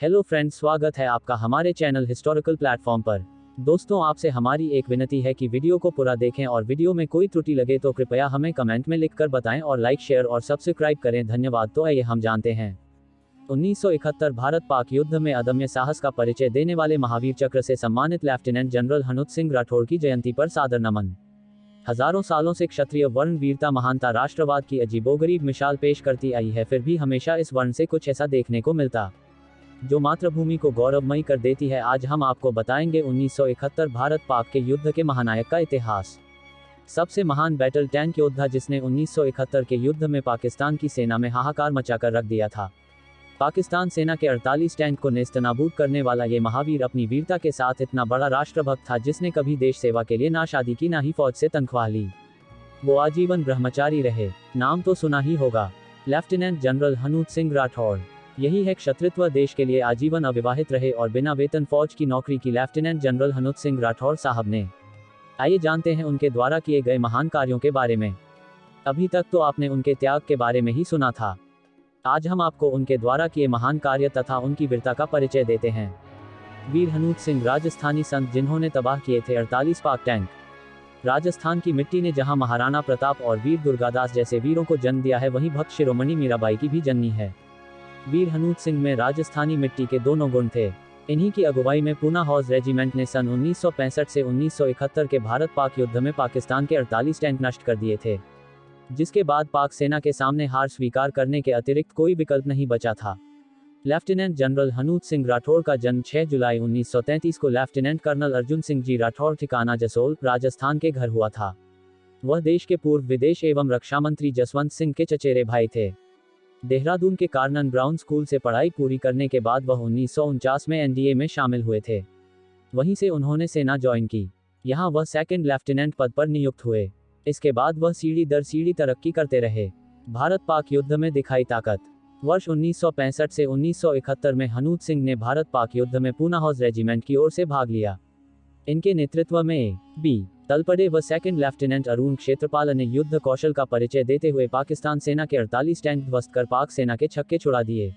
Hello friends, स्वागत है आपका हमारे चैनल हिस्टोरिकल प्लेटफॉर्म पर। दोस्तों, आपसे हमारी एक विनती है कि वीडियो को पूरा देखें और वीडियो में कोई त्रुटि लगे तो कृपया हमें कमेंट में लिखकर बताएं और लाइक, शेयर और सब्सक्राइब करें। धन्यवाद। तो आइए हम जानते हैं 1971 भारत पाक युद्ध में अदम्य साहस का परिचय देने वाले महावीर चक्र से सम्मानित लेफ्टिनेंट जनरल हनुत सिंह राठौड़ की जयंती पर सादर नमन। हजारों सालों से क्षत्रिय वर्ण वीरता, महानता, राष्ट्रवाद की अजीबोगरीब मिसाल पेश करती आई है, फिर भी हमेशा इस वर्ण से कुछ ऐसा देखने को मिलता जो मातृभूमि को गौरवमयी कर देती है। आज हम आपको बताएंगे 1971 भारत पाक के युद्ध के महानायक का इतिहास। सबसे महान बैटल टैंक योद्धा जिसने 1971 के युद्ध में पाकिस्तान की सेना में हाहाकार मचाकर रख दिया था। पाकिस्तान सेना के 48 टैंक को नेस्तनाबूद करने वाला ये महावीर अपनी वीरता के साथ इतना बड़ा राष्ट्रभक्त था जिसने कभी देश सेवा के लिए ना शादी की, ना ही फौज से तनख्वाह ली। वो आजीवन ब्रह्मचारी रहे। नाम तो सुना ही होगा, लेफ्टिनेंट जनरल हनुत सिंह राठौड़। यही है क्षत्रित्व। देश के लिए आजीवन अविवाहित रहे और बिना वेतन फौज की नौकरी की लेफ्टिनेंट जनरल हनुत सिंह राठौड़ साहब ने। आइए जानते हैं उनके द्वारा किए गए महान कार्यों के बारे में। अभी तक तो आपने उनके त्याग के बारे में ही सुना था। आज हम आपको उनके द्वारा किए महान कार्य तथा उनकी वीरता का परिचय देते हैं। वीर हनुत सिंह राजस्थानी संत जिन्होंने तबाह किए थे 48 पाक टैंक। राजस्थान की मिट्टी ने जहां महाराणा प्रताप और वीर दुर्गादास जैसे वीरों को जन्म दिया है, वहीं भक्त शिरोमणि मीराबाई की भी जननी है। वीर हनुत सिंह में राजस्थानी मिट्टी के दोनों गुण थे। इन्हीं की अगुवाई में पूना हॉर्स रेजिमेंट ने सन 1965 से 1971 के भारत पाक युद्ध में पाकिस्तान के 48 टैंक नष्ट कर दिए थे, जिसके बाद पाक सेना के सामने हार स्वीकार करने के अतिरिक्त कोई विकल्प नहीं बचा था। लेफ्टिनेंट जनरल हनुत सिंह राठौड़ का जन्म 6 जुलाई 1933 को लेफ्टिनेंट कर्नल अर्जुन सिंह जी राठौड़, ठिकाना जसोल, राजस्थान के घर हुआ था। वह देश के पूर्व विदेश एवं रक्षा मंत्री जसवंत सिंह के चचेरे भाई थे। देहरादून के कार्नन ब्राउन स्कूल से पढ़ाई पूरी करने के बाद वह 1949 में एनडीए में शामिल हुए थे। वहीं से उन्होंने सेना ज्वाइन की। यहाँ वह सेकंड लेफ्टिनेंट पद पर नियुक्त हुए। इसके बाद वह सीढ़ी दर सीढ़ी तरक्की करते रहे। भारत पाक युद्ध में दिखाई ताकत। वर्ष 1965 से 1971 में हनुत सिंह ने भारत पाक युद्ध में पूना हॉर्स रेजिमेंट की ओर से भाग लिया। इनके नेतृत्व में ए.बी. तलपड़े व सेकंड लेफ्टिनेंट अरुण क्षेत्रपाल ने युद्ध कौशल का परिचय देते हुए पाकिस्तान सेना के 48 टैंक ध्वस्त कर पाक सेना के छक्के छुड़ा दिए।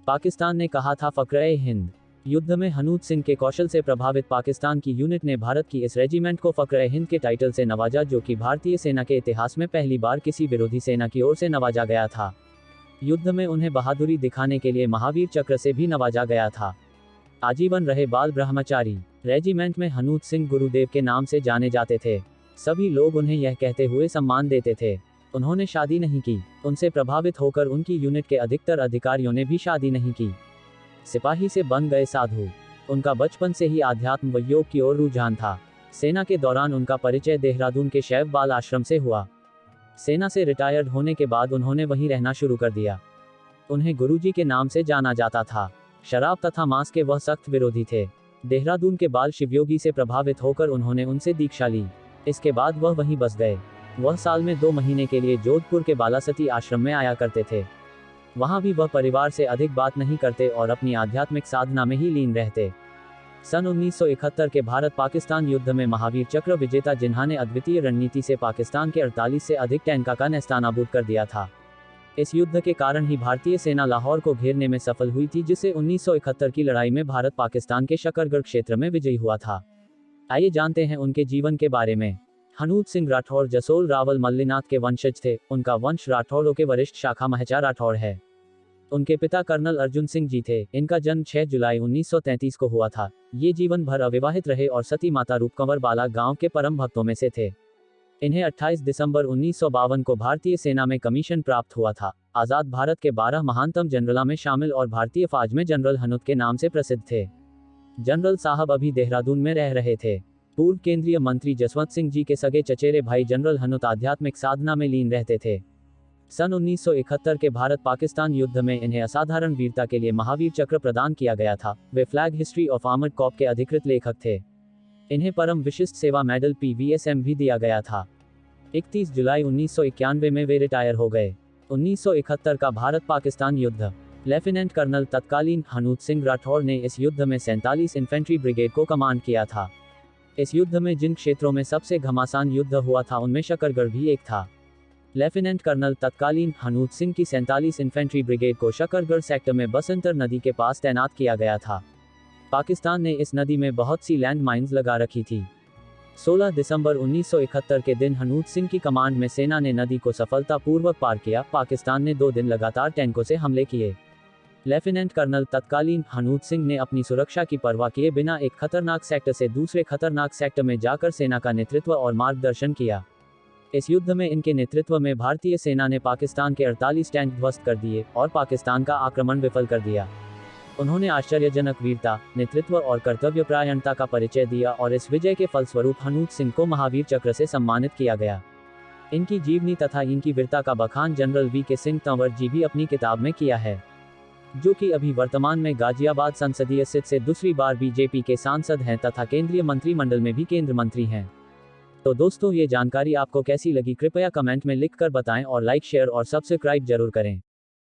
पाकिस्तान ने कहा था फ़ख्र-ए-हिंद। युद्ध में हनुत सिंह के कौशल से प्रभावित पाकिस्तान की यूनिट ने भारत की इस रेजिमेंट को फ़ख्र-ए-हिंद के टाइटल से नवाजा, जो कि भारतीय सेना के इतिहास में पहली बार किसी विरोधी सेना की ओर से नवाजा गया था। युद्ध में उन्हें बहादुरी दिखाने के लिए महावीर चक्र से भी नवाजा गया था। आजीवन रहे बाल ब्रह्मचारी। रेजिमेंट में हनुत सिंह गुरुदेव के नाम से जाने जाते थे। सभी लोग उन्हें यह कहते हुए सम्मान देते थे। उन्होंने शादी नहीं की। उनसे प्रभावित होकर उनकी यूनिट के अधिकतर अधिकारियों ने भी शादी नहीं की। सिपाही से बन गए साधु। उनका बचपन से ही आध्यात्म व योग की ओर रुझान था। सेना के दौरान उनका परिचय देहरादून के शैव बाल आश्रम से हुआ। सेना से रिटायर्ड होने के बाद उन्होंने वहीं रहना शुरू कर दिया। उन्हें गुरुजी के नाम से जाना जाता था। शराब तथा मांस के वह सख्त विरोधी थे। देहरादून के बाल शिवयोगी से प्रभावित होकर उन्होंने उनसे दीक्षा ली। इसके बाद वह वहीं बस गए। वह साल में 2 महीने के लिए जोधपुर के बालासती आश्रम में आया करते थे। वहां भी वह परिवार से अधिक बात नहीं करते और अपनी आध्यात्मिक साधना में ही लीन रहते। सन 1971 के भारत पाकिस्तान युद्ध में महावीर चक्र विजेता जिन्होंने अद्वितीय रणनीति से पाकिस्तान के 48 से अधिक टैंक का नेस्तनाबूद कर दिया था। इस युद्ध के कारण ही भारतीय सेना लाहौर को घेरने में सफल हुई थी, जिससे 1971 की लड़ाई में भारत पाकिस्तान के शकरगढ़ क्षेत्र में विजयी हुआ था। आइए जानते हैं उनके जीवन के बारे में। हनुत सिंह राठौड़ जसोल रावल मल्लीनाथ के वंशज थे। उनका वंश राठौड़ों के वरिष्ठ शाखा महचा राठौड़ है। उनके पिता कर्नल अर्जुन सिंह जी थे। इनका जन्म 6 जुलाई 1933 को हुआ था। ये जीवन भर अविवाहित रहे और सती माता रूपकंवर बाला गांव के परम भक्तों में से थे। इन्हें 28 दिसंबर 1952 को भारतीय सेना में कमीशन प्राप्त हुआ था। आज़ाद भारत के 12 महानतम जनरलों में शामिल और भारतीय फौज में जनरल हनुत के नाम से प्रसिद्ध थे। जनरल साहब अभी देहरादून में रह रहे थे। पूर्व केंद्रीय मंत्री जसवंत सिंह जी के सगे चचेरे भाई जनरल हनुत आध्यात्मिक साधना में लीन रहते थे। सन 1971 के भारत पाकिस्तान युद्ध में इन्हें असाधारण वीरता के लिए महावीर चक्र प्रदान किया गया था। वे flag history of armoured corps के अधिकृत लेखक थे। इन्हें परम विशिष्ट सेवा मेडल PVSM भी दिया गया था। 31 जुलाई 1991 में वे रिटायर हो गए। 1971 का भारत पाकिस्तान युद्ध। लेफ्टिनेंट कर्नल तत्कालीन हनुत सिंह राठौड़ ने इस युद्ध में 47 इन्फेंट्री ब्रिगेड को कमांड किया था। इस युद्ध में जिन क्षेत्रों में सबसे घमासान युद्ध हुआ था उनमें शकरगढ़ भी एक था। लेफ्टिनेंट कर्नल तत्कालीन हनूत सिंह की 47 इन्फेंट्री ब्रिगेड को शकरगढ़ सेक्टर में बसंतर नदी के पास तैनात किया गया था। पाकिस्तान ने इस नदी में बहुत सी लैंड माइन्स लगा रखी थी। 16 दिसंबर 1971 के दिन हनूत सिंह की कमांड में सेना ने नदी को सफलतापूर्वक पार किया। पाकिस्तान ने 2 दिन लगातार टैंकों से हमले किए। लेफ्टिनेंट कर्नल तत्कालीन हनूत सिंह ने अपनी सुरक्षा की परवाह किए बिना एक खतरनाक सेक्टर से दूसरे खतरनाक सेक्टर में जाकर सेना का नेतृत्व और मार्गदर्शन किया। इस युद्ध में इनके नेतृत्व में भारतीय सेना ने पाकिस्तान के 48 टैंक ध्वस्त कर दिए और पाकिस्तान का आक्रमण विफल कर दिया। उन्होंने आश्चर्यजनक वीरता, नेतृत्व और कर्तव्यपरायणता का परिचय दिया और इस विजय के फलस्वरूप हनूत सिंह को महावीर चक्र से सम्मानित किया गया। इनकी जीवनी तथा इनकी वीरता का बखान जनरल वी.के. सिंह तंवर जी भी अपनी किताब में किया है, जो कि अभी वर्तमान में गाजियाबाद संसदीय सीट से दूसरी बार बीजेपी के सांसद हैं तथा केंद्रीय मंत्रिमंडल में भी केंद्र मंत्री हैं। तो दोस्तों, ये जानकारी आपको कैसी लगी कृपया कमेंट में लिखकर बताएं और लाइक, शेयर और सब्सक्राइब जरूर करें।